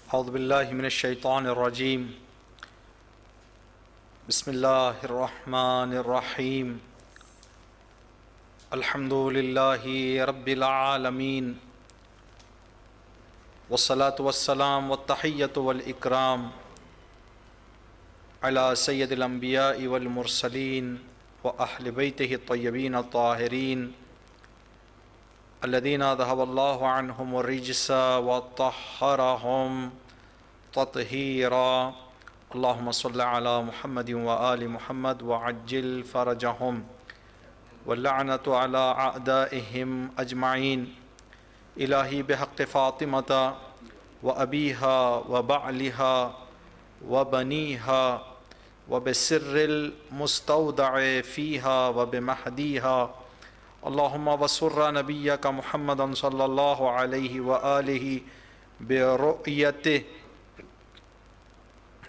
اعوذ باللہ من الشیطان الرجیم بسم اللہ الرحمن الرحیم الحمد للہ رب العالمین والصلاة والسلام والتحیۃ والاکرام علی سید الانبیاء والمرسلین واہل بیتہ الطیبین الطاہرین الذین ذہب اللہ عنہم الرجس وطہرہم تطہیرا اللہم صل علی محمد وآل محمد وعجل فرجہم واللعنۃ علی اعدائہم اجمعین الہی بحق فاطمۃ وابیہا وبعلہا وبنیہا وبسر المستودع فیہا وبمہدیہا اللہم وسر نبیک محمد صلی اللہ علیہ وآلہ برؤیتہ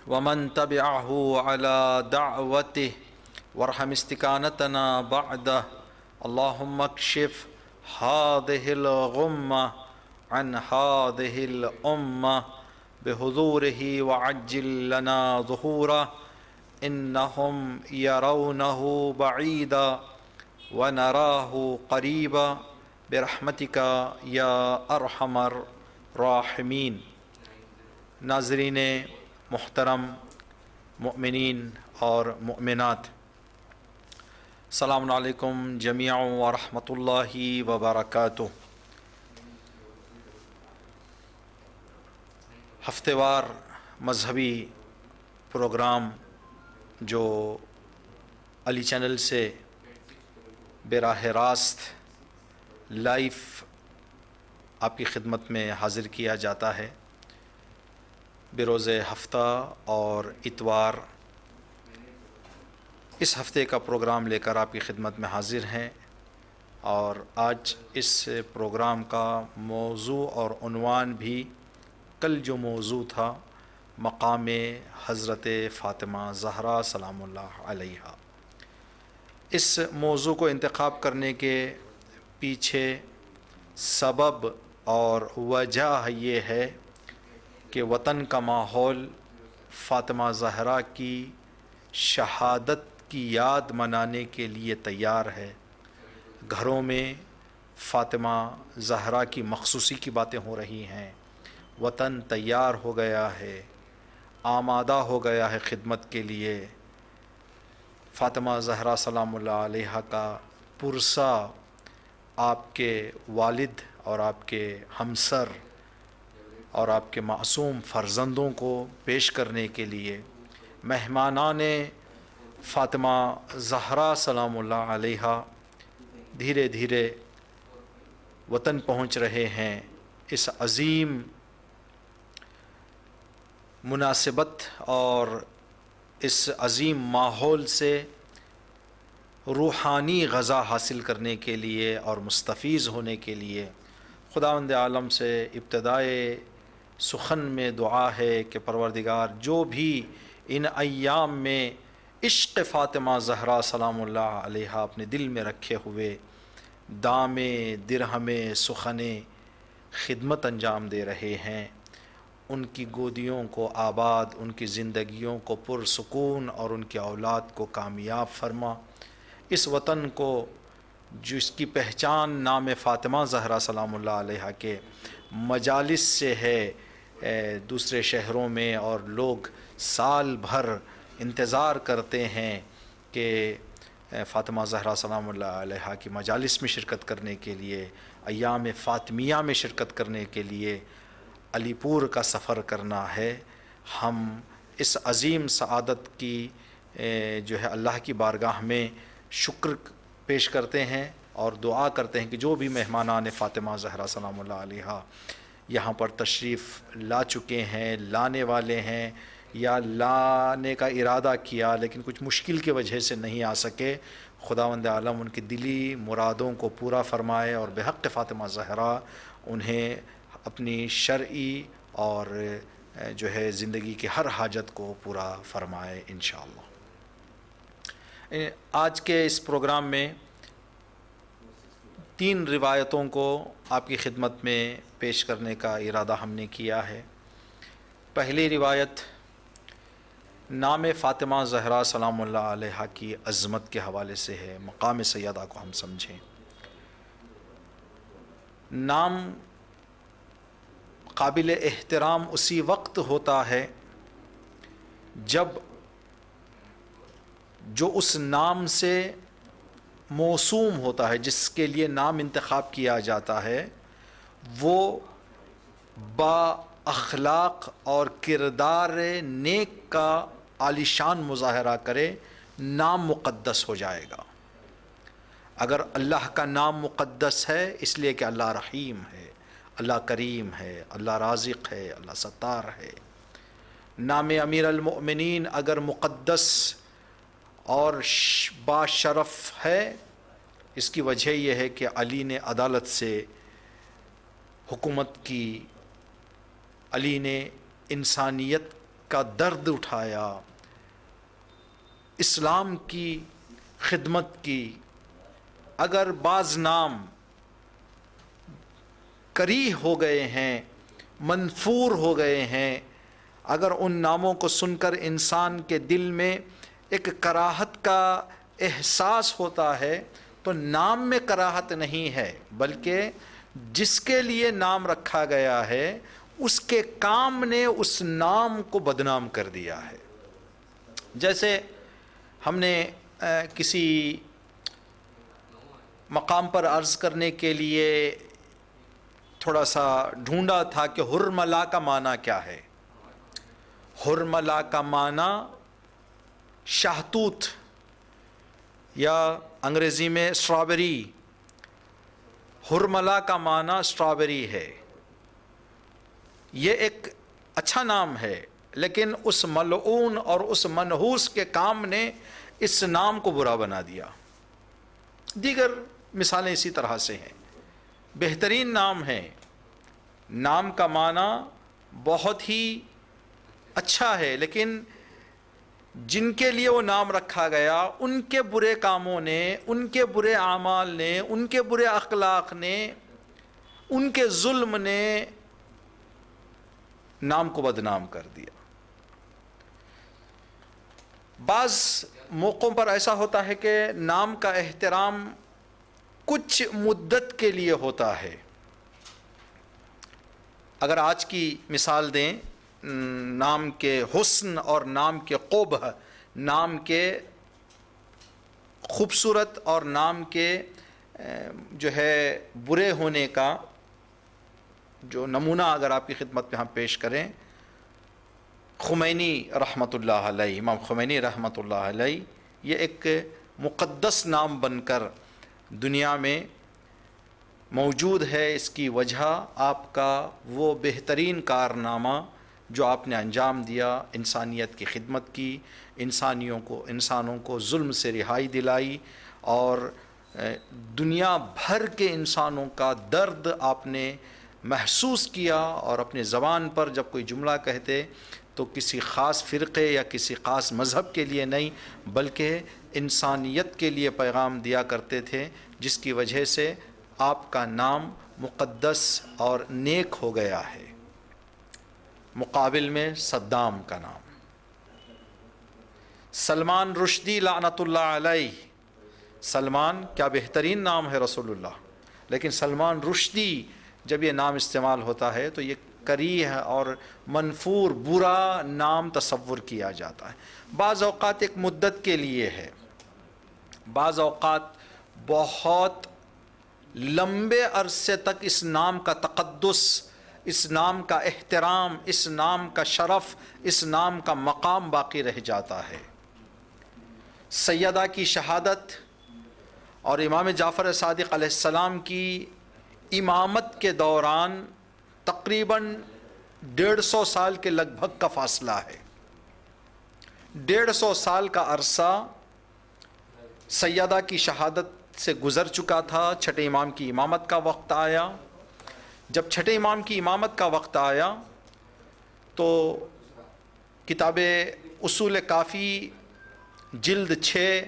ومن تبعہ علی دعوتہ وارحم استکانتنا بعدہ اللہم اکشف ہذہ الغمہ عن ہذہ الامہ بحضورہ وعجل لنا ظہورہ انہم یرونہ بعیدا ونراہ قریبا برحمتک یا ارحم الراحمین۔ ناظرین محترم، مؤمنین اور مؤمنات، السلام علیکم جمیعا ورحمۃ اللہ وبرکاتہ۔ ہفتہ وار مذہبی پروگرام جو علی چینل سے براہ راست لائیو آپ کی خدمت میں حاضر کیا جاتا ہے، بروز ہفتہ اور اتوار اس ہفتے کا پروگرام لے کر آپ کی خدمت میں حاضر ہیں، اور آج اس پروگرام کا موضوع اور عنوان بھی کل جو موضوع تھا مقام حضرت فاطمہ زہرا سلام اللہ علیہا۔ اس موضوع کو انتخاب کرنے کے پیچھے سبب اور وجہ یہ ہے کہ وطن کا ماحول فاطمہ زہرا کی شہادت کی یاد منانے کے لیے تیار ہے۔ گھروں میں فاطمہ زہرا کی مخصوصی کی باتیں ہو رہی ہیں، وطن تیار ہو گیا ہے، آمادہ ہو گیا ہے خدمت کے لیے۔ فاطمہ زہرا سلام اللہ علیہا کا پرسہ آپ کے والد اور آپ کے ہمسر اور آپ کے معصوم فرزندوں کو پیش کرنے کے لیے مہمانان فاطمہ زہرا سلام اللہ علیہا دھیرے دھیرے وطن پہنچ رہے ہیں۔ اس عظیم مناسبت اور اس عظیم ماحول سے روحانی غذا حاصل کرنے کے لیے اور مستفیض ہونے کے لیے خداوند عالم سے ابتدائے سخن میں دعا ہے کہ پروردگار جو بھی ان ایام میں عشق فاطمہ زہرا سلام اللہ علیہا اپنے دل میں رکھے ہوئے دامے درہمے سخنے خدمت انجام دے رہے ہیں، ان کی گودیوں کو آباد، ان کی زندگیوں کو پرسکون اور ان کی اولاد کو کامیاب فرما۔ اس وطن کو جس کی پہچان نام فاطمہ زہرا سلام اللہ علیہا کے مجالس سے ہے، دوسرے شہروں میں اور لوگ سال بھر انتظار کرتے ہیں کہ فاطمہ زہرا سلام اللہ علیہا کی مجالس میں شرکت کرنے کے لیے، ایام فاطمیہ میں شرکت کرنے کے لیے علی پور کا سفر کرنا ہے۔ ہم اس عظیم سعادت کی جو ہے اللہ کی بارگاہ میں شکر پیش کرتے ہیں اور دعا کرتے ہیں کہ جو بھی مہمانان فاطمہ زہرا سلام اللہ علیہا یہاں پر تشریف لا چکے ہیں، لانے والے ہیں یا لانے کا ارادہ کیا لیکن کچھ مشکل کی وجہ سے نہیں آ سکے، خداوند عالم ان کی دلی مرادوں کو پورا فرمائے اور بحق فاطمہ زہرا انہیں اپنی شرعی اور جو ہے زندگی کی ہر حاجت کو پورا فرمائے انشاءاللہ۔ آج کے اس پروگرام میں 3 روایتوں کو آپ کی خدمت میں پیش کرنے کا ارادہ ہم نے کیا ہے۔ پہلی روایت نام فاطمہ زہرا سلام اللہ علیہا کی عظمت کے حوالے سے ہے، مقام سیدہ کو ہم سمجھیں۔ نام قابل احترام اسی وقت ہوتا ہے جب جو اس نام سے موسوم ہوتا ہے، جس کے لیے نام انتخاب کیا جاتا ہے، وہ با اخلاق اور کردار نیک کا عالیشان مظاہرہ کرے، نام مقدس ہو جائے گا۔ اگر اللہ کا نام مقدس ہے اس لیے کہ اللہ رحیم ہے، اللہ کریم ہے، اللہ رازق ہے، اللہ ستار ہے۔ نام امیر المؤمنین اگر مقدس اور با شرف ہے، اس کی وجہ یہ ہے کہ علی نے عدالت سے حکومت کی، علی نے انسانیت کا درد اٹھایا، اسلام کی خدمت کی۔ اگر بعض نام کریہ ہو گئے ہیں، منفور ہو گئے ہیں، اگر ان ناموں کو سن کر انسان کے دل میں ایک کراہت کا احساس ہوتا ہے، تو نام میں کراہت نہیں ہے، بلکہ جس کے لیے نام رکھا گیا ہے اس کے کام نے اس نام کو بدنام کر دیا ہے۔ جیسے ہم نے کسی مقام پر عرض کرنے کے لیے تھوڑا سا ڈھونڈا تھا کہ حرملہ کا معنی کیا ہے۔ حرملہ کا معنی شہتوت یا انگریزی میں اسٹرابیری، حرملہ کا معنی اسٹرابیری ہے۔ یہ ایک اچھا نام ہے، لیکن اس ملعون اور اس منحوس کے کام نے اس نام کو برا بنا دیا۔ دیگر مثالیں اسی طرح سے ہیں۔ بہترین نام ہے، نام کا معنی بہت ہی اچھا ہے، لیکن جن کے لیے وہ نام رکھا گیا ان کے برے کاموں نے، ان کے برے اعمال نے، ان کے برے اخلاق نے، ان کے ظلم نے نام کو بدنام کر دیا۔ بعض موقعوں پر ایسا ہوتا ہے کہ نام کا احترام کچھ مدت کے لیے ہوتا ہے۔ اگر آج کی مثال دیں، نام کے حسن اور نام کے قبح، نام کے خوبصورت اور نام کے جو ہے برے ہونے کا جو نمونہ اگر آپ کی خدمت میں ہم پیش کریں، خمینی رحمۃ اللہ علیہ، امام خمینی رحمۃ اللہ علیہ، یہ ایک مقدس نام بن کر دنیا میں موجود ہے۔ اس کی وجہ آپ کا وہ بہترین کارنامہ جو آپ نے انجام دیا، انسانیت کی خدمت کی، انسانوں کو ظلم سے رہائی دلائی، اور دنیا بھر کے انسانوں کا درد آپ نے محسوس کیا، اور اپنے زبان پر جب کوئی جملہ کہتے تو کسی خاص فرقے یا کسی خاص مذہب کے لیے نہیں، بلکہ انسانیت کے لیے پیغام دیا کرتے تھے، جس کی وجہ سے آپ کا نام مقدس اور نیک ہو گیا ہے۔ مقابل میں صدام کا نام، سلمان رشدی لعنت اللہ علیہ۔ سلمان کیا بہترین نام ہے رسول اللہ، لیکن سلمان رشدی جب یہ نام استعمال ہوتا ہے تو یہ کریہ اور منفور برا نام تصور کیا جاتا ہے۔ بعض اوقات ایک مدت کے لیے ہے، بعض اوقات بہت لمبے عرصے تک اس نام کا تقدس، اس نام کا احترام، اس نام کا شرف، اس نام کا مقام باقی رہ جاتا ہے۔ سیدہ کی شہادت اور امام جعفر صادق علیہ السلام کی امامت کے دوران تقریباً 150 سال کے لگ بھگ کا فاصلہ ہے۔ 150 سال کا عرصہ سیدہ کی شہادت سے گزر چکا تھا، چھٹے امام کی امامت کا وقت آیا۔ جب چھٹے امام کی امامت کا وقت آیا تو کتاب اصول کافی جلد 6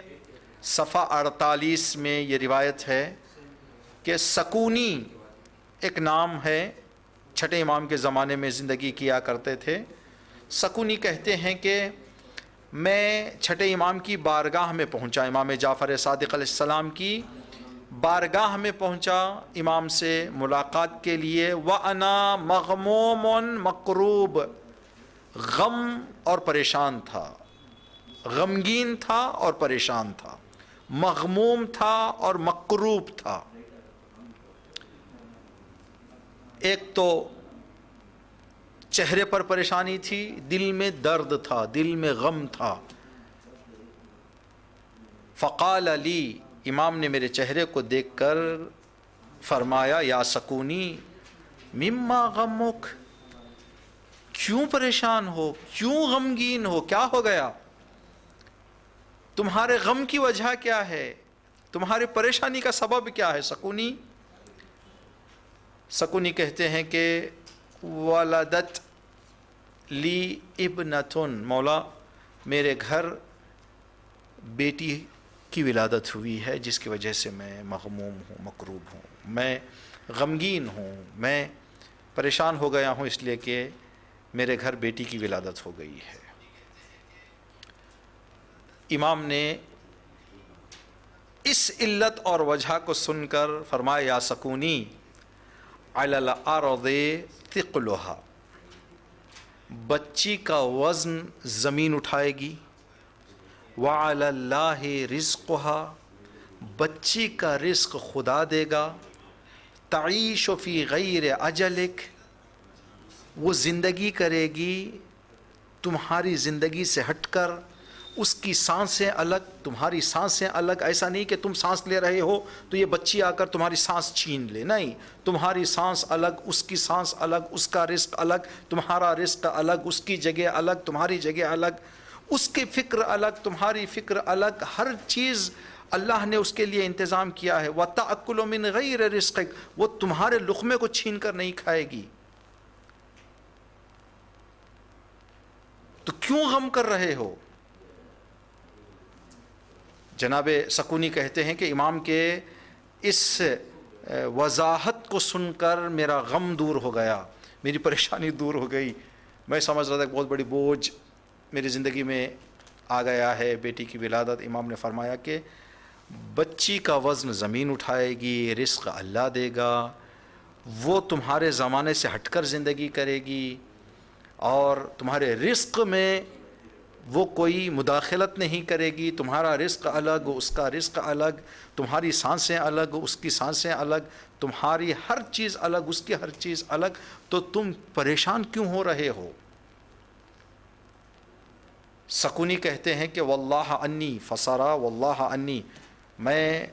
صفحہ 48 میں یہ روایت ہے کہ سکونی ایک نام ہے، چھٹے امام کے زمانے میں زندگی کیا کرتے تھے، سکونی کہتے ہیں کہ میں چھٹے امام کی بارگاہ میں پہنچا، امام جعفر صادق علیہ السلام کی بارگاہ میں پہنچا امام سے ملاقات کے لیے، وَأَنَا مَغْمُومٌ مَقْرُوب، غم اور پریشان تھا، غمگین تھا اور پریشان تھا، مغموم تھا اور مکروب تھا۔ ایک تو چہرے پر پریشانی تھی، دل میں درد تھا، دل میں غم تھا۔ فقال لی، امام نے میرے چہرے کو دیکھ کر فرمایا، یا سکونی مما غمک، کیوں پریشان ہو، کیوں غمگین ہو، کیا ہو گیا، تمہارے غم کی وجہ کیا ہے، تمہاری پریشانی کا سبب کیا ہے سکونی؟ سکونی کہتے ہیں کہ ولدت لی ابنتن، مولا میرے گھر بیٹی کی ولادت ہوئی ہے جس کی وجہ سے میں مغموم ہوں، مکروب ہوں، میں غمگین ہوں، میں پریشان ہو گیا ہوں اس لیے کہ میرے گھر بیٹی کی ولادت ہو گئی ہے۔ امام نے اس علت اور وجہ کو سن کر فرمایا، یا سکونی علی الارض ثقلھا، بچی کا وزن زمین اٹھائے گی، وعلی اللہ رزقھا، بچی کا رزق خدا دے گا، تعیش فی غیر اجلک، وہ زندگی کرے گی تمہاری زندگی سے ہٹ کر، اس کی سانسیں الگ تمہاری سانسیں الگ، ایسا نہیں کہ تم سانس لے رہے ہو تو یہ بچی آ کر تمہاری سانس چھین لے، نہیں، تمہاری سانس الگ، اس کی سانس الگ، اس کا رزق الگ، تمہارا رزق الگ، اس کی جگہ الگ، تمہاری جگہ الگ، اس کی فکر الگ، تمہاری فکر الگ، ہر چیز اللہ نے اس کے لیے انتظام کیا ہے۔ وَتَأْكُلُ مِنْ غَيْرِ رِزْقِكَ، وہ تمہارے لقمے کو چھین کر نہیں کھائے گی، تو کیوں غم کر رہے ہو؟ جناب سکونی کہتے ہیں کہ امام کے اس وضاحت کو سن کر میرا غم دور ہو گیا، میری پریشانی دور ہو گئی، میں سمجھ رہا تھا کہ بہت بڑی بوجھ میری زندگی میں آ گیا ہے، بیٹی کی ولادت۔ امام نے فرمایا کہ بچی کا وزن زمین اٹھائے گی، رزق اللہ دے گا، وہ تمہارے زمانے سے ہٹ کر زندگی کرے گی، اور تمہارے رزق میں وہ کوئی مداخلت نہیں کرے گی، تمہارا رزق الگ، اس کا رزق الگ، تمہاری سانسیں الگ، اس کی سانسیں الگ، تمہاری ہر چیز الگ، اس کی ہر چیز الگ، تو تم پریشان کیوں ہو رہے ہو؟ سکونی کہتے ہیں کہ واللہ انی فسرا، واللہ انی، میں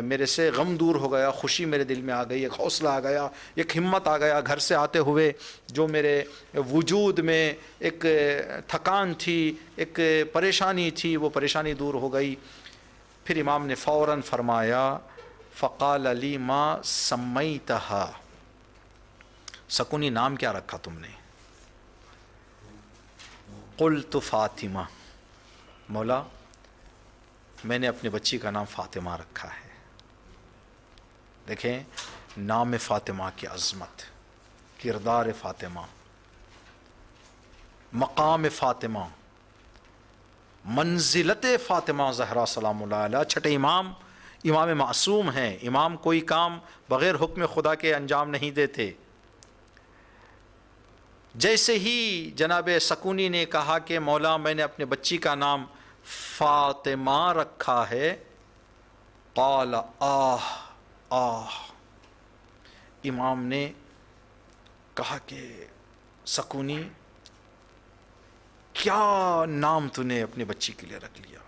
میرے سے غم دور ہو گیا، خوشی میرے دل میں آ گئی، ایک حوصلہ آ گیا، ایک ہمت آ گیا، گھر سے آتے ہوئے جو میرے وجود میں ایک تھکان تھی، ایک پریشانی تھی، وہ پریشانی دور ہو گئی۔ پھر امام نے فوراً فرمایا، فقال لی ما سمیتہا، سکونی نام کیا رکھا تم نے؟ قلت فاطمہ، مولا میں نے اپنے بچی کا نام فاطمہ رکھا ہے۔ دیکھیں نام فاطمہ کی عظمت، کردار فاطمہ، مقام فاطمہ، منزلت فاطمہ زہرا سلام اللہ علیہ۔ چھٹے امام امام معصوم ہیں، امام کوئی کام بغیر حکم خدا کے انجام نہیں دیتے۔ جیسے ہی جناب سکونی نے کہا کہ مولا میں نے اپنے بچی کا نام فاطمہ رکھا ہے، قال آہ آہ، امام نے کہا کہ سکونی کیا نام تو نے اپنے بچی کے لیے رکھ لیا،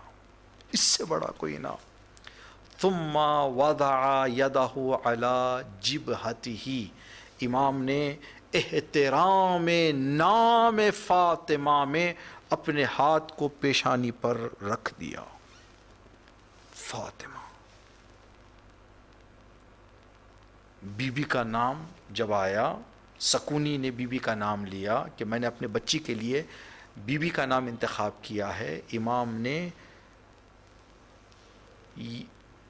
اس سے بڑا کوئی نام۔ ثم وضع یدہ علی جبہتہ، امام نے احترام نام فاطمہ میں اپنے ہاتھ کو پیشانی پر رکھ دیا۔ فاطمہ، بی بی کا نام جب آیا، سکونی نے بی بی کا نام لیا کہ میں نے اپنے بچی کے لیے بی بی کا نام انتخاب کیا ہے۔ امام نے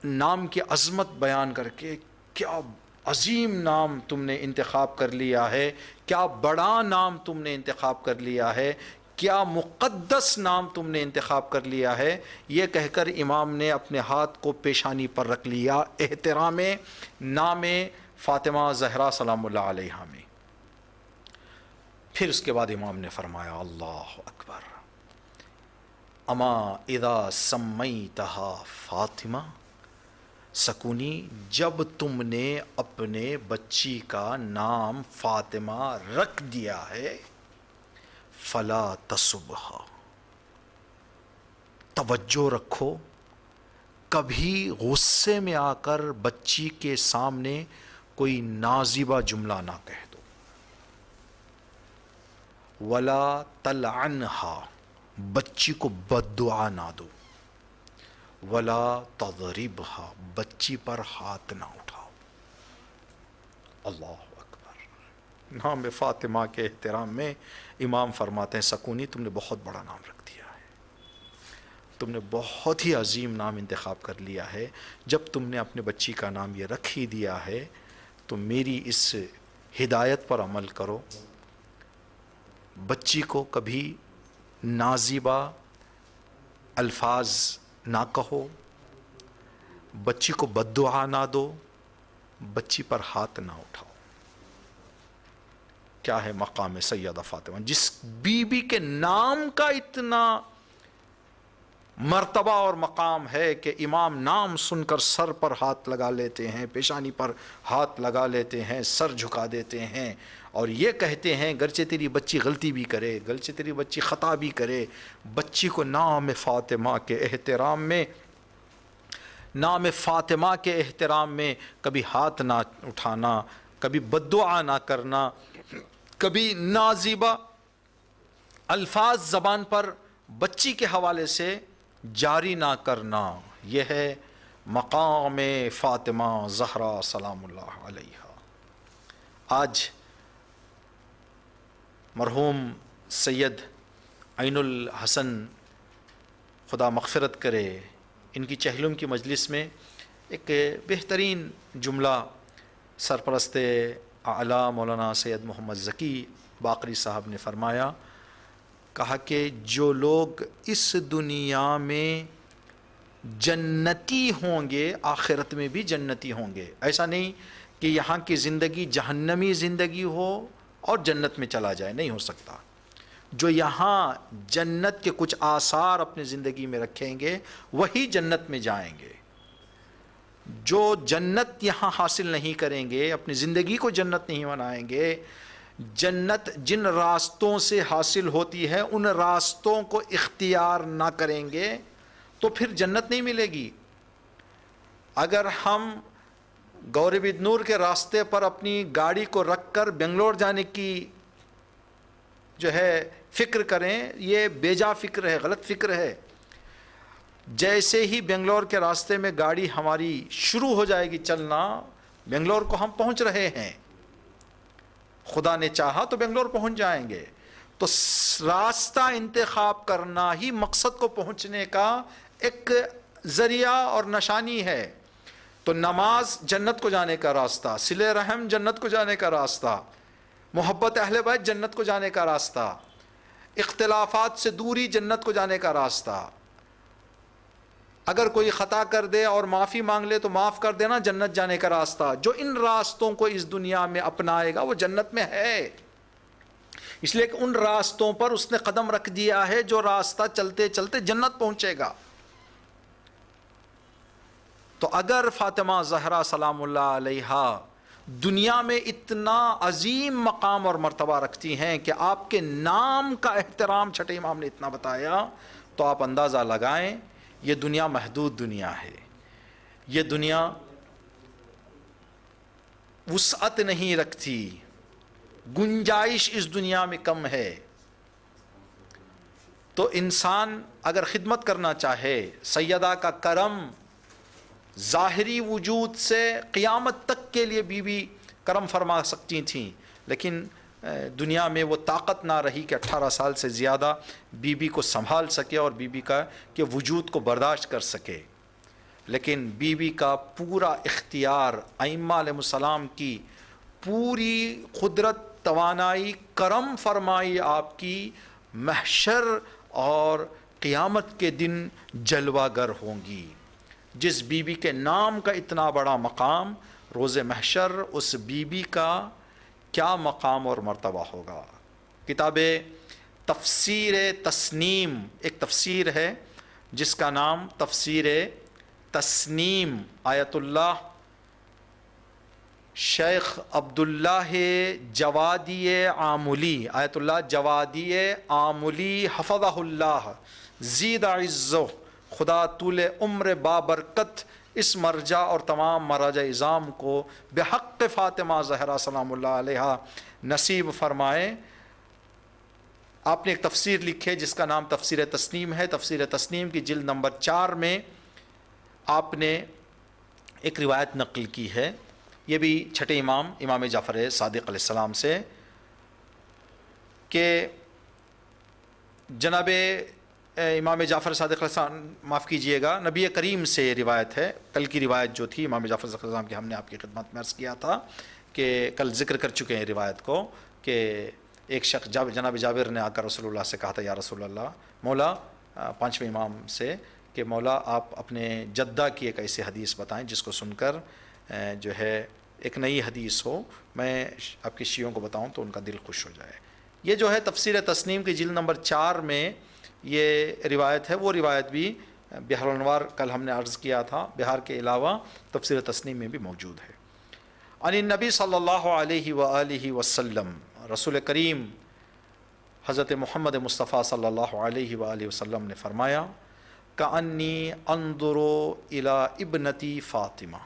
نام کی عظمت بیان کر کے، کیا عظیم نام تم نے انتخاب کر لیا ہے، کیا بڑا نام تم نے انتخاب کر لیا ہے، کیا مقدس نام تم نے انتخاب کر لیا ہے، یہ کہہ کر امام نے اپنے ہاتھ کو پیشانی پر رکھ لیا احترام نام فاطمہ زہرا سلام اللہ علیہا میں۔ پھر اس کے بعد امام نے فرمایا اللہ اکبر، اما اذا سمیتہا فاطمہ، سکونی جب تم نے اپنے بچی کا نام فاطمہ رکھ دیا ہے، فلا تصبھا، توجہ رکھو، کبھی غصے میں آ کر بچی کے سامنے کوئی نازیبہ جملہ نہ کہہ دو، ولا تلعنہا، بچی کو بد دعا نہ دو، ولا تضربھا، بچی پر ہاتھ نہ اٹھاؤ۔ اللہ اکبر۔ نام فاطمہ کے احترام میں امام فرماتے ہیں سکونی تم نے بہت بڑا نام رکھ دیا ہے، تم نے بہت ہی عظیم نام انتخاب کر لیا ہے، جب تم نے اپنے بچی کا نام یہ رکھ ہی دیا ہے تو میری اس ہدایت پر عمل کرو، بچی کو کبھی نازیبہ الفاظ نہ کہو، بچی کو بد دعا نہ دو، بچی پر ہاتھ نہ اٹھاؤ۔ کیا ہے مقام سیدہ فاطمہ، جس بی بی کے نام کا اتنا مرتبہ اور مقام ہے کہ امام نام سن کر سر پر ہاتھ لگا لیتے ہیں، پیشانی پر ہاتھ لگا لیتے ہیں، سر جھکا دیتے ہیں اور یہ کہتے ہیں گرچہ تیری بچی غلطی بھی کرے، گرچہ تیری بچی خطا بھی کرے، بچی کو نام فاطمہ کے احترام میں، نام فاطمہ کے احترام میں کبھی ہاتھ نہ اٹھانا، کبھی بد دعا نہ کرنا، کبھی نازیبہ الفاظ زبان پر بچی کے حوالے سے جاری نہ کرنا، یہ ہے مقام فاطمہ زہرا سلام اللہ علیہا۔ آج مرحوم سید عین الحسن خدا مغفرت کرے، ان کی چہلم کی مجلس میں ایک بہترین جملہ سرپرست اعلیٰ مولانا سید محمد ذکی باقری صاحب نے فرمایا، کہا کہ جو لوگ اس دنیا میں جنتی ہوں گے آخرت میں بھی جنتی ہوں گے، ایسا نہیں کہ یہاں کی زندگی جہنمی زندگی ہو اور جنت میں چلا جائے، نہیں ہو سکتا۔ جو یہاں جنت کے کچھ آثار اپنی زندگی میں رکھیں گے وہی جنت میں جائیں گے، جو جنت یہاں حاصل نہیں کریں گے، اپنی زندگی کو جنت نہیں بنائیں گے، جنت جن راستوں سے حاصل ہوتی ہے ان راستوں کو اختیار نہ کریں گے تو پھر جنت نہیں ملے گی۔ اگر ہم گور بدنور کے راستے پر اپنی گاڑی کو رکھ کر بنگلور جانے کی جو ہے فکر کریں، یہ بیجا فکر ہے، غلط فکر ہے۔ جیسے ہی بنگلور کے راستے میں گاڑی ہماری شروع ہو جائے گی چلنا، بنگلور کو ہم پہنچ رہے ہیں، خدا نے چاہا تو بنگلور پہنچ جائیں گے۔ تو راستہ انتخاب کرنا ہی مقصد کو پہنچنے کا ایک ذریعہ اور نشانی ہے۔ تو نماز جنت کو جانے کا راستہ، صلہ رحم جنت کو جانے کا راستہ، محبت اہل بیت جنت کو جانے کا راستہ، اختلافات سے دوری جنت کو جانے کا راستہ، اگر کوئی خطا کر دے اور معافی مانگ لے تو معاف کر دینا جنت جانے کا راستہ۔ جو ان راستوں کو اس دنیا میں اپنائے گا وہ جنت میں ہے، اس لیے کہ ان راستوں پر اس نے قدم رکھ دیا ہے جو راستہ چلتے چلتے جنت پہنچے گا۔ تو اگر فاطمہ زہرا سلام اللہ علیہا دنیا میں اتنا عظیم مقام اور مرتبہ رکھتی ہیں کہ آپ کے نام کا احترام چھٹے امام نے اتنا بتایا، تو آپ اندازہ لگائیں یہ دنیا محدود دنیا ہے، یہ دنیا وسعت نہیں رکھتی، گنجائش اس دنیا میں کم ہے۔ تو انسان اگر خدمت کرنا چاہے، سیدہ کا کرم ظاہری وجود سے قیامت تک کے لیے بی بی کرم فرما سکتی تھیں، لیکن دنیا میں وہ طاقت نہ رہی کہ 18 سال سے زیادہ بی بی کو سنبھال سکے اور بی بی کا کہ وجود کو برداشت کر سکے۔ لیکن بی بی کا پورا اختیار، ائمہ علیہ السلام کی پوری قدرت، توانائی، کرم فرمائی آپ کی محشر اور قیامت کے دن جلوہ گر ہوں گی۔ جس بی بی کے نام کا اتنا بڑا مقام، روز محشر اس بی بی کا کیا مقام اور مرتبہ ہوگا۔ کتاب تفسیر تسنیم، ایک تفسیر ہے جس کا نام تفسیر تسنیم، آیت اللہ شیخ عبداللہ جوادی آملی، آیت اللہ جوادی آملی حفظہ اللہ زید عزہ، خدا طول عمر بابرکت اس مرجع اور تمام مراجع اعظام کو بحق فاطمہ زہرا سلام اللہ علیہا نصیب فرمائے۔ آپ نے ایک تفسیر لکھی ہے جس کا نام تفسیر تسنیم ہے۔ تفسیر تسنیم کی جلد نمبر 4 میں آپ نے ایک روایت نقل کی ہے، یہ بھی چھٹے امام امام جعفر صادق علیہ السلام سے، کہ جناب امام جعفر صادق علیہ السلام، معاف کیجئے گا، نبی کریم سے یہ روایت ہے۔ کل کی روایت جو تھی امام جعفر صادق علیہ السلام کی، ہم نے آپ کی خدمت میں عرض کیا تھا کہ کل ذکر کر چکے ہیں روایت کو، کہ ایک شخص جناب جابر نے آ کر رسول اللہ سے کہا تھا، یا رسول اللہ، مولا، پانچویں امام سے، کہ مولا آپ اپنے جدہ کی ایک ایسی حدیث بتائیں جس کو سن کر جو ہے ایک نئی حدیث ہو، میں آپ کے شیعوں کو بتاؤں تو ان کا دل خوش ہو جائے۔ یہ جو ہے تفسیر تسنیم کی جلد نمبر 4 میں یہ روایت ہے۔ وہ روایت بھی بحر الانوار کل ہم نے عرض کیا تھا، بہار کے علاوہ تفسیر تسنیم میں بھی موجود ہے۔ عن النبی صلی اللہ علیہ وآلہ وسلم، رسول کریم حضرت محمد مصطفیٰ صلی اللہ علیہ وآلہ وسلم نے فرمایا، کأنی انظر الی ابنتی فاطمہ،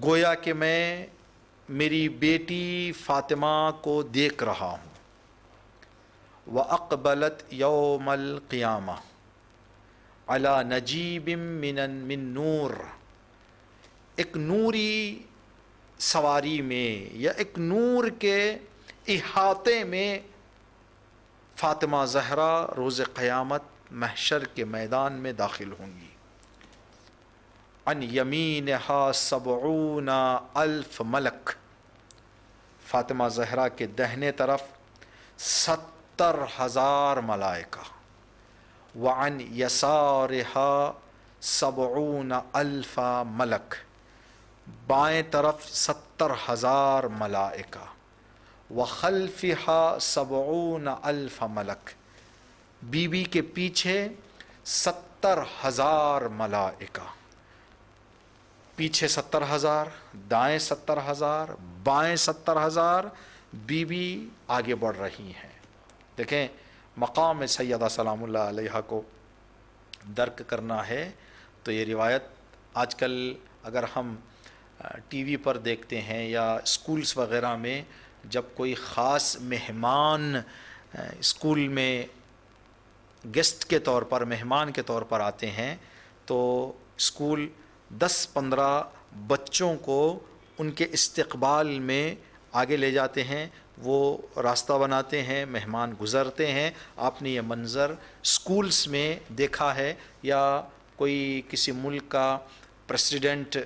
گویا کہ میں میری بیٹی فاطمہ کو دیکھ رہا ہوں۔ وَأَقْبَلَتْ يَوْمَ الْقِيَامَةِ عَلَى نَجِيبٍ من نور، ایک نوری سواری میں یا ایک نور کے احاطے میں فاطمہ زہرا روز قیامت محشر کے میدان میں داخل ہوں گی۔ عن یمینہا 70,000 ملک، فاطمہ زہرا کے دہنے طرف 70,000 ملائکہ، وعن یسارہا 70,000 ملک، بائیں طرف 70,000 ملائکہ، وخلفہا 70,000 ملک، بی بی کے پیچھے 70,000 ملائکہ، پیچھے 70,000، دائیں 70,000، بائیں 70,000، بی بی آگے بڑھ رہی ہیں۔ دیکھیں مقام سیدہ سلام اللہ علیہا کو درک کرنا ہے تو یہ روایت آج کل اگر ہم ٹی وی پر دیکھتے ہیں یا اسکولس وغیرہ میں جب کوئی خاص مہمان اسکول میں گیسٹ کے طور پر، مہمان کے طور پر آتے ہیں تو اسکول 10-15 بچوں کو ان کے استقبال میں آگے لے جاتے ہیں، وہ راستہ بناتے ہیں، مہمان گزرتے ہیں۔ آپ نے یہ منظر اسکولس میں دیکھا ہے، یا کوئی کسی ملک کا پریسیڈنٹ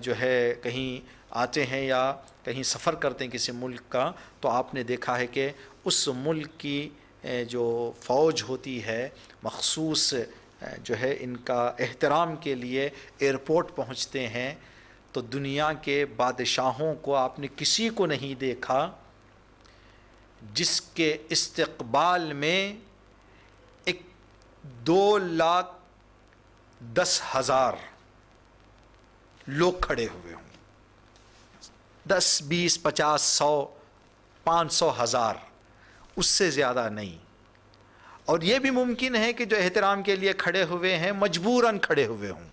جو ہے کہیں آتے ہیں یا کہیں سفر کرتے ہیں کسی ملک کا، تو آپ نے دیکھا ہے کہ اس ملک کی جو فوج ہوتی ہے مخصوص جو ہے ان کا احترام کے لیے ایئرپورٹ پہنچتے ہیں، تو دنیا کے بادشاہوں کو آپ نے کسی کو نہیں دیکھا جس کے استقبال میں 2,10,000 لوگ کھڑے ہوئے ہوں، 10 20 50 100 500 1000، اس سے زیادہ نہیں۔ اور یہ بھی ممکن ہے کہ جو احترام کے لیے کھڑے ہوئے ہیں مجبوراً کھڑے ہوئے ہوں،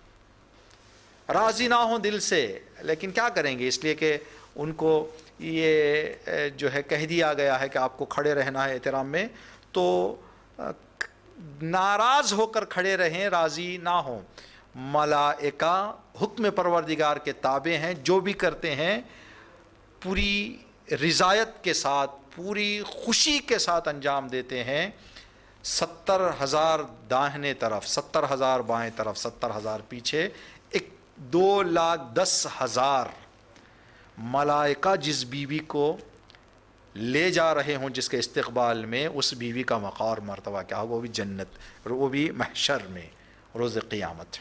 راضی نہ ہوں دل سے، لیکن کیا کریں گے، اس لیے کہ ان کو یہ جو ہے کہہ دیا گیا ہے کہ آپ کو کھڑے رہنا ہے احترام میں، تو ناراض ہو کر کھڑے رہیں، راضی نہ ہوں۔ ملائکہ حکم پروردگار کے تابع ہیں، جو بھی کرتے ہیں پوری رضایت کے ساتھ، پوری خوشی کے ساتھ انجام دیتے ہیں۔ 70,000 داہنے طرف، 70,000 بائیں طرف، 70,000 پیچھے، 2,10,000 ملائکہ جس بیوی کو لے جا رہے ہوں جس کے استقبال میں، اس بیوی کا مقام اور مرتبہ کیا ہوگا؟ وہ بھی جنت، اور وہ بھی محشر میں روز قیامت۔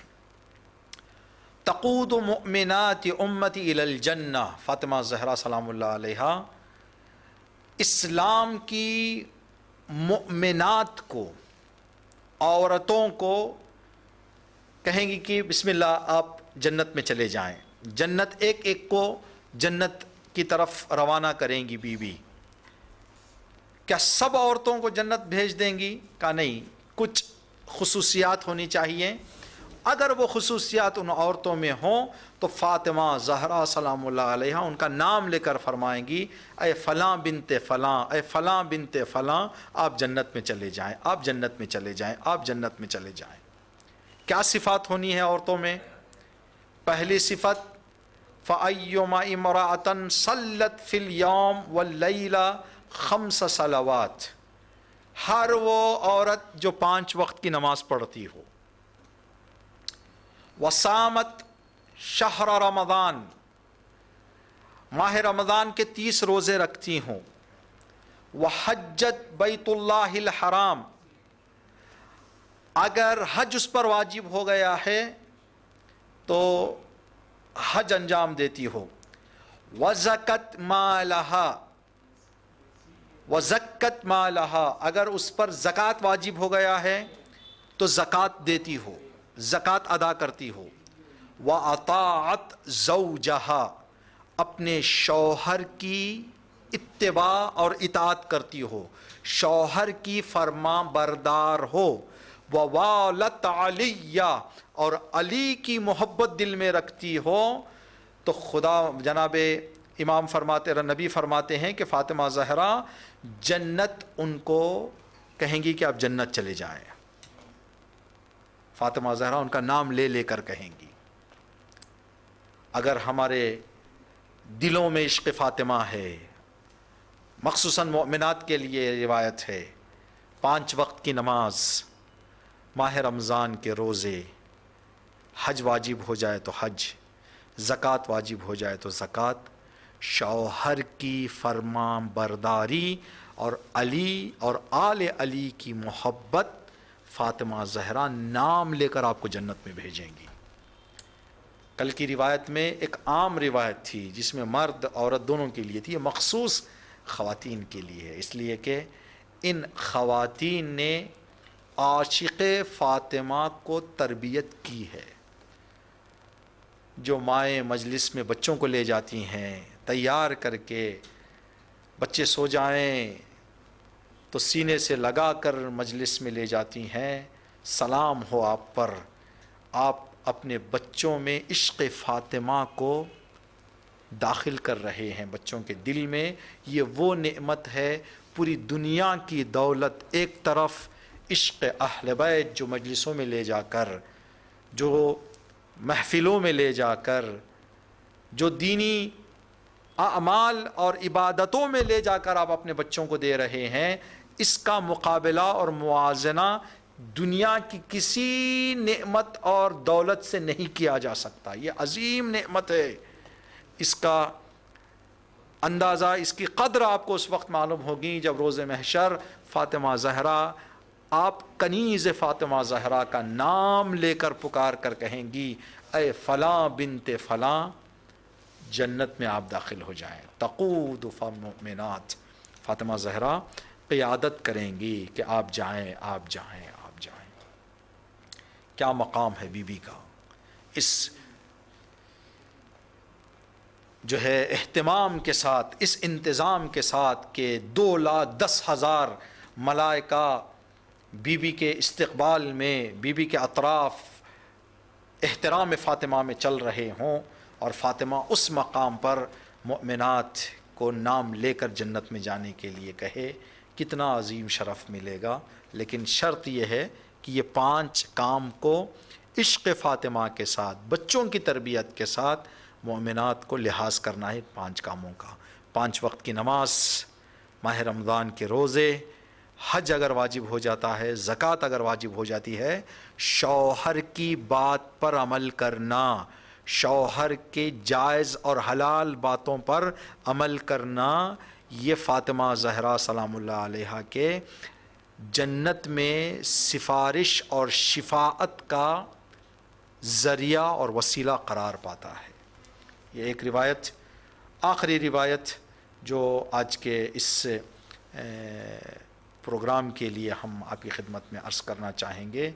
تقود مؤمنات امتی الی الجنہ، فاطمہ زہرا سلام اللہ علیہا اسلام کی مؤمنات کو، عورتوں کو کہیں گی کہ بسم اللہ آپ جنت میں چلے جائیں، جنت ایک ایک کو جنت کی طرف روانہ کریں گی بیوی۔ کیا سب عورتوں کو جنت بھیج دیں گی؟ کہا نہیں، کچھ خصوصیات ہونی چاہیے، اگر وہ خصوصیات ان عورتوں میں ہوں تو فاطمہ زہرا سلام اللہ علیہا ان کا نام لے کر فرمائیں گی اے فلاں بنت فلاں، اے فلاں بنت فلاں، آپ جنت میں چلے جائیں، آپ جنت میں چلے جائیں، آپ جنت میں چلے جائیں۔ کیا صفات ہونی ہے عورتوں میں؟ پہلی صفت فَأَيُّمَا امْرَأَةً صَلَّتْ فِي الْيَوْمِ وَاللَّيْلَ 5 صلوات، ہر وہ عورت جو 5 وقت کی نماز پڑھتی ہو، وَصَامَتْ شَهْرَ رمضان، ماہ رمضان کے 30 روزے رکھتی ہوں، وَحَجَّتْ بَيْتُ اللَّهِ الْحَرَامِ، اگر حج اس پر واجب ہو گیا ہے تو حج انجام دیتی ہو، وَزَكَتْ مَالَهَا، وَزَكَّتْ مَالَهَا، اگر اس پر زکوٰۃ واجب ہو گیا ہے تو زکوٰۃ دیتی ہو، زکوٰۃ ادا کرتی ہو، وَأَطَاعَتْ زَوْجَهَا، اپنے شوہر کی اتباع اور اطاعت کرتی ہو، شوہر کی فرما بردار ہو، وَوَالَتْ عَلِيَّ، اور علی کی محبت دل میں رکھتی ہو، تو خدا جناب امام فرماتے، نبی فرماتے ہیں کہ فاطمہ زہرا جنت ان کو کہیں گی کہ آپ جنت چلے جائیں، فاطمہ زہرا ان کا نام لے لے کر کہیں گی۔ اگر ہمارے دلوں میں عشق فاطمہ ہے، مخصوصاً مؤمنات کے لیے روایت ہے، 5 وقت کی نماز، ماہ رمضان کے روزے، حج واجب ہو جائے تو حج، زکوٰۃ واجب ہو جائے تو زکوٰۃ، شوہر کی فرما برداری اور علی اور آل علی کی محبت، فاطمہ زہرا نام لے کر آپ کو جنت میں بھیجیں گی۔ کل کی روایت میں ایک عام روایت تھی جس میں مرد عورت دونوں کے لیے تھی، یہ مخصوص خواتین کے لیے ہے، اس لیے کہ ان خواتین نے عاشق فاطمہ کو تربیت کی ہے، جو مائیں مجلس میں بچوں کو لے جاتی ہیں تیار کر کے، بچے سو جائیں تو سینے سے لگا کر مجلس میں لے جاتی ہیں، سلام ہو آپ پر، آپ اپنے بچوں میں عشق فاطمہ کو داخل کر رہے ہیں بچوں کے دل میں۔ یہ وہ نعمت ہے، پوری دنیا کی دولت ایک طرف، عشق اہل بیت جو مجلسوں میں لے جا کر، جو محفلوں میں لے جا کر، جو دینی اعمال اور عبادتوں میں لے جا کر آپ اپنے بچوں کو دے رہے ہیں، اس کا مقابلہ اور موازنہ دنیا کی کسی نعمت اور دولت سے نہیں کیا جا سکتا۔ یہ عظیم نعمت ہے، اس کا اندازہ، اس کی قدر آپ کو اس وقت معلوم ہوگی جب روز محشر فاطمہ زہرا، آپ کنیز فاطمہ زہرا کا نام لے کر پکار کر کہیں گی اے فلاں بنت فلاں، جنت میں آپ داخل ہو جائیں۔ تقود فالمؤمنات، فاطمہ زہرا قیادت کریں گی کہ آپ جائیں، آپ جائیں، آپ جائیں۔ کیا مقام ہے بی بی کا، اس جو ہے اہتمام کے ساتھ، اس انتظام کے ساتھ کہ 2,10,000 ملائکہ بی بی کے استقبال میں، بی بی کے اطراف احترام فاطمہ میں چل رہے ہوں، اور فاطمہ اس مقام پر مؤمنات کو نام لے کر جنت میں جانے کے لیے کہے، کتنا عظیم شرف ملے گا۔ لیکن شرط یہ ہے کہ یہ 5 کام کو عشق فاطمہ کے ساتھ، بچوں کی تربیت کے ساتھ مومنات کو لحاظ کرنا ہے 5 کاموں کا۔ 5 وقت کی نماز، ماہ رمضان کے روزے، حج اگر واجب ہو جاتا ہے، زکوٰۃ اگر واجب ہو جاتی ہے، شوہر کی بات پر عمل کرنا، شوہر کے جائز اور حلال باتوں پر عمل کرنا، یہ فاطمہ زہرا سلام اللہ علیہا کے جنت میں سفارش اور شفاعت کا ذریعہ اور وسیلہ قرار پاتا ہے۔ یہ ایک روایت، آخری روایت جو آج کے اس پروگرام کے لیے ہم آپ کی خدمت میں عرض کرنا چاہیں گے،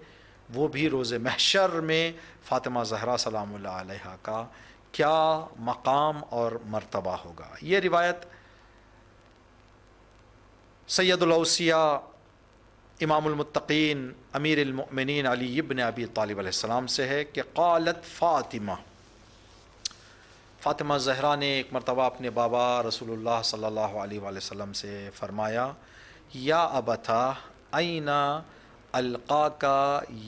وہ بھی روز محشر میں فاطمہ زہرا سلام اللہ علیہا کا کیا مقام اور مرتبہ ہوگا۔ یہ روایت سید الاوصیاء امام المتقین امیر المؤمنین علی ابن ابی طالب علیہ السلام سے ہے کہ قالت فاطمہ زہرا نے ایک مرتبہ اپنے بابا رسول اللہ صلی اللہ علیہ وآلہ وسلم سے فرمایا، یا ابتا این القاک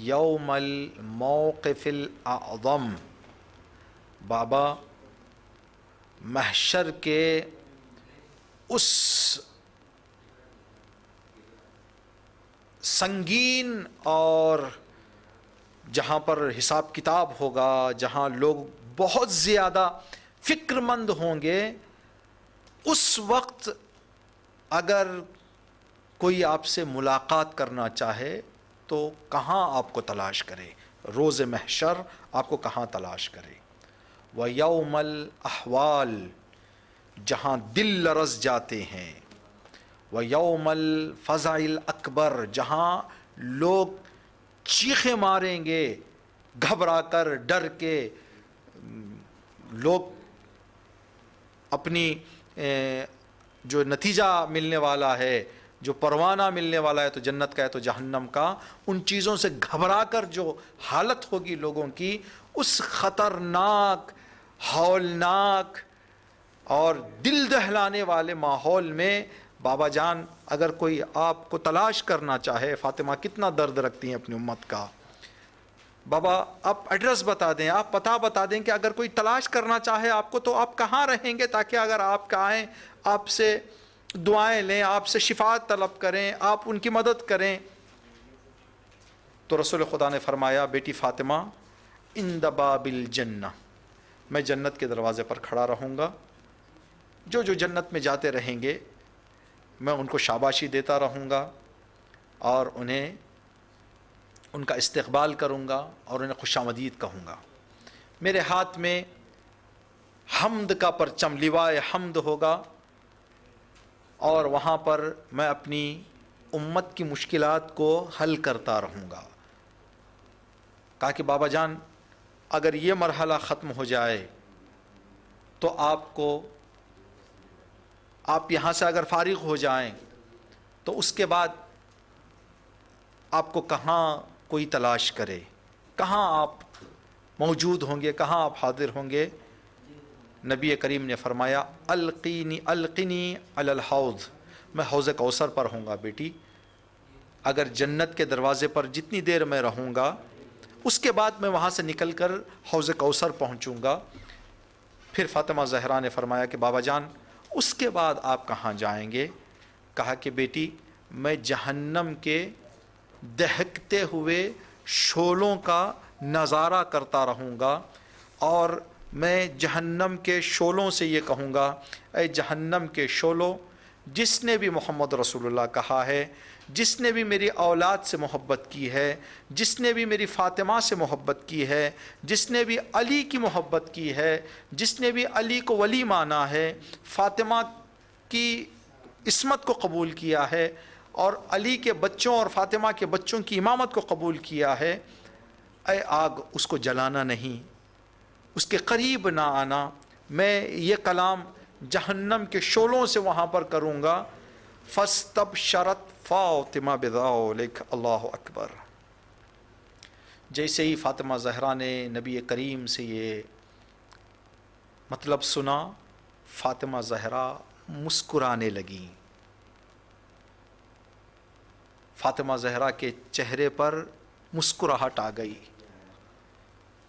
یوم الموقف الاعظم، بابا محشر کے اس سنگین اور جہاں پر حساب کتاب ہوگا، جہاں لوگ بہت زیادہ فکر مند ہوں گے، اس وقت اگر کوئی آپ سے ملاقات کرنا چاہے تو کہاں آپ کو تلاش کرے؟ روز محشر آپ کو کہاں تلاش کرے؟ وَيَوْمَ الْأَحْوَالِ، جہاں دل لرز جاتے ہیں، وَيَوْمَ الْفَزَعِ الْأَكْبَرِ، جہاں لوگ چیخیں ماریں گے گھبرا کر، ڈر کے، لوگ اپنی جو نتیجہ ملنے والا ہے، جو پروانہ ملنے والا ہے تو جنت کا ہے تو جہنم کا، ان چیزوں سے گھبرا کر جو حالت ہوگی لوگوں کی، اس خطرناک، ہولناک اور دل دہلانے والے ماحول میں بابا جان اگر کوئی آپ کو تلاش کرنا چاہے، فاطمہ کتنا درد رکھتی ہیں اپنی امت کا، بابا آپ ایڈریس بتا دیں، آپ پتہ بتا دیں کہ اگر کوئی تلاش کرنا چاہے آپ کو تو آپ کہاں رہیں گے، تاکہ اگر آپ کا آئیں، آپ سے دعائیں لیں، آپ سے شفاعت طلب کریں، آپ ان کی مدد کریں۔ تو رسول خدا نے فرمایا، بیٹی فاطمہ، عند باب الجنہ، میں جنت کے دروازے پر کھڑا رہوں گا، جو جنت میں جاتے رہیں گے میں ان کو شاباشی دیتا رہوں گا اور انہیں ان کا استقبال کروں گا اور انہیں خوش آمدید کہوں گا۔ میرے ہاتھ میں حمد کا پرچم، لوائے حمد ہوگا، اور وہاں پر میں اپنی امت کی مشکلات کو حل کرتا رہوں گا۔ کہا کہ بابا جان اگر یہ مرحلہ ختم ہو جائے تو آپ یہاں سے اگر فارغ ہو جائیں تو اس کے بعد آپ کو کہاں کوئی تلاش کرے، کہاں آپ موجود ہوں گے، کہاں آپ حاضر ہوں گے؟ نبی کریم نے فرمایا، القینی علی الحوض، میں حوض کوثر پر ہوں گا بیٹی۔ اگر جنت کے دروازے پر جتنی دیر میں رہوں گا، اس کے بعد میں وہاں سے نکل کر حوض کوثر پہنچوں گا۔ پھر فاطمہ زہرا نے فرمایا کہ بابا جان اس کے بعد آپ کہاں جائیں گے؟ کہا کہ بیٹی میں جہنم کے دہکتے ہوئے شعلوں کا نظارہ کرتا رہوں گا، اور میں جہنم کے شعلوں سے یہ کہوں گا، اے جہنم کے شعلوں، جس نے بھی محمد رسول اللہ کہا ہے، جس نے بھی میری اولاد سے محبت کی ہے، جس نے بھی میری فاطمہ سے محبت کی ہے، جس نے بھی علی کی محبت کی ہے، جس نے بھی علی کو ولی مانا ہے، فاطمہ کی عصمت کو قبول کیا ہے، اور علی کے بچوں اور فاطمہ کے بچوں کی امامت کو قبول کیا ہے، اے آگ اس کو جلانا نہیں، اس کے قریب نہ آنا۔ میں یہ کلام جہنم کے شعلوں سے وہاں پر کروں گا۔ فاستبشرت فاطمہ بذالک، اللہ اکبر۔ جیسے ہی فاطمہ زہرا نے نبی کریم سے یہ مطلب سنا، فاطمہ زہرا مسکرانے لگیں۔ فاطمہ زہرا کے چہرے پر مسکراہٹ آ گئی۔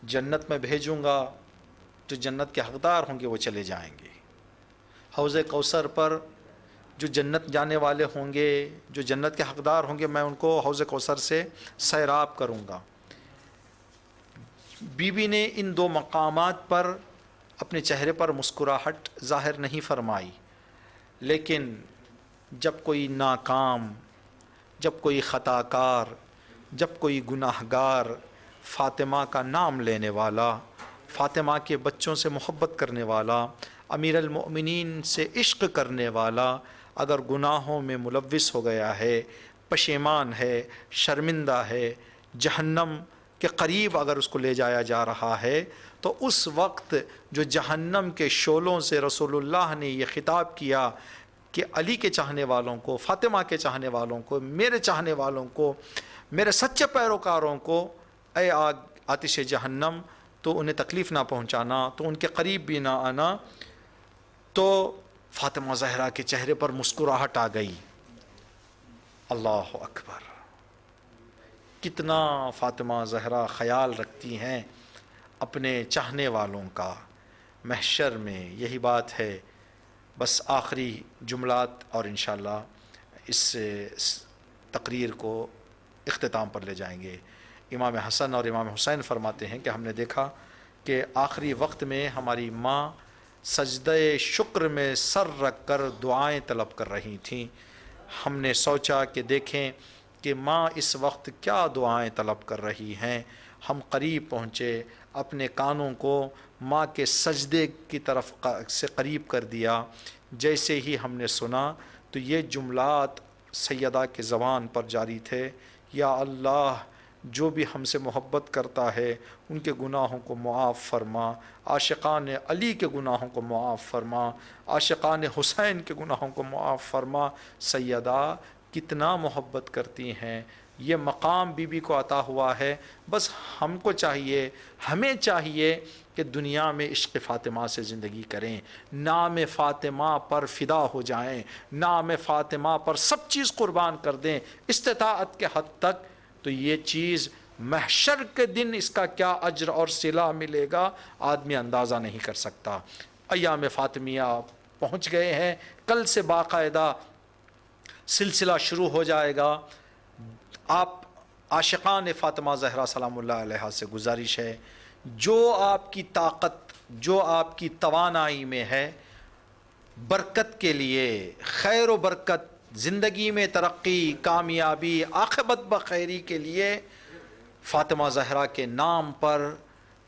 جنت میں بھیجوں گا، جو جنت کے حقدار ہوں گے وہ چلے جائیں گے۔ حوض کوثر پر جو جنت جانے والے ہوں گے، جو جنت کے حقدار ہوں گے، میں ان کو حوض کوثر سے سیراب کروں گا۔ بی بی نے ان دو مقامات پر اپنے چہرے پر مسکراہٹ ظاہر نہیں فرمائی، لیکن جب کوئی ناکام، جب کوئی خطا کار، جب کوئی گناہ گار فاطمہ کا نام لینے والا، فاطمہ کے بچوں سے محبت کرنے والا، امیر المؤمنین سے عشق کرنے والا اگر گناہوں میں ملوث ہو گیا ہے، پشیمان ہے، شرمندہ ہے، جہنم کے قریب اگر اس کو لے جایا جا رہا ہے، تو اس وقت جو جہنم کے شعلوں سے رسول اللہ نے یہ خطاب کیا کہ علی کے چاہنے والوں کو، فاطمہ کے چاہنے والوں کو، میرے چاہنے والوں کو، میرے سچے پیروکاروں کو، اے آگ آتش جہنم، تو انہیں تکلیف نہ پہنچانا، تو ان کے قریب بھی نہ آنا، تو فاطمہ زہرا کے چہرے پر مسکراہٹ آ گئی۔ اللہ اکبر! کتنا فاطمہ زہرا خیال رکھتی ہیں اپنے چاہنے والوں کا محشر میں، یہی بات ہے۔ بس آخری جملات اور انشاءاللہ اس تقریر کو اختتام پر لے جائیں گے۔ امام حسن اور امام حسین فرماتے ہیں کہ ہم نے دیکھا کہ آخری وقت میں ہماری ماں سجدہ شکر میں سر رکھ کر دعائیں طلب کر رہی تھیں۔ ہم نے سوچا کہ دیکھیں کہ ماں اس وقت کیا دعائیں طلب کر رہی ہیں۔ ہم قریب پہنچے، اپنے کانوں کو ماں کے سجدے کی طرف سے قریب کر دیا۔ جیسے ہی ہم نے سنا تو یہ جملات سیدہ کے زبان پر جاری تھے: یا اللہ، جو بھی ہم سے محبت کرتا ہے ان کے گناہوں کو معاف فرما، عاشقان علی کے گناہوں کو معاف فرما، عاشقان حسین کے گناہوں کو معاف فرما۔ سیدہ کتنا محبت کرتی ہیں، یہ مقام بی بی کو عطا ہوا ہے۔ بس ہم کو چاہیے، ہمیں چاہیے کہ دنیا میں عشق فاطمہ سے زندگی کریں، نام فاطمہ پر فدا ہو جائیں، نام فاطمہ پر سب چیز قربان کر دیں استطاعت کے حد تک۔ تو یہ چیز محشر کے دن اس کا کیا اجر اور صلہ ملے گا آدمی اندازہ نہیں کر سکتا۔ ایام فاطمیہ پہنچ گئے ہیں، کل سے باقاعدہ سلسلہ شروع ہو جائے گا۔ آپ عاشقان فاطمہ زہرا سلام اللہ علیہا سے گزارش ہے، جو آپ کی طاقت، جو آپ کی توانائی میں ہے، برکت کے لیے، خیر و برکت، زندگی میں ترقی، کامیابی، عاقبت بخیری کے لیے فاطمہ زہرا کے نام پر،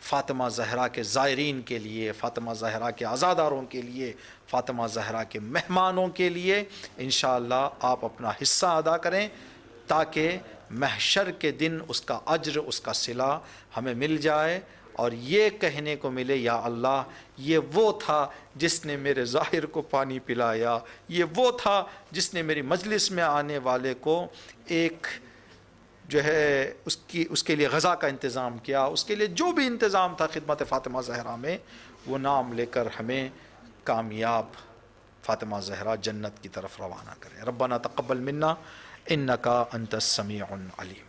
فاطمہ زہرا کے زائرین کے لیے، فاطمہ زہرا کے عزاداروں کے لیے، فاطمہ زہرا کے مہمانوں کے لیے انشاءاللہ آپ اپنا حصہ ادا کریں، تاکہ محشر کے دن اس کا اجر، اس کا صلہ ہمیں مل جائے، اور یہ کہنے کو ملے: یا اللہ، یہ وہ تھا جس نے میرے ظاہر کو پانی پلایا، یہ وہ تھا جس نے میری مجلس میں آنے والے کو ایک جو ہے اس کے لیے غذا کا انتظام کیا، اس کے لیے جو بھی انتظام تھا خدمت فاطمہ زہرا میں، وہ نام لے کر ہمیں کامیاب فاطمہ زہرا جنت کی طرف روانہ کرے۔ ربنا تقبل منا انکا انت السمیع العلیم۔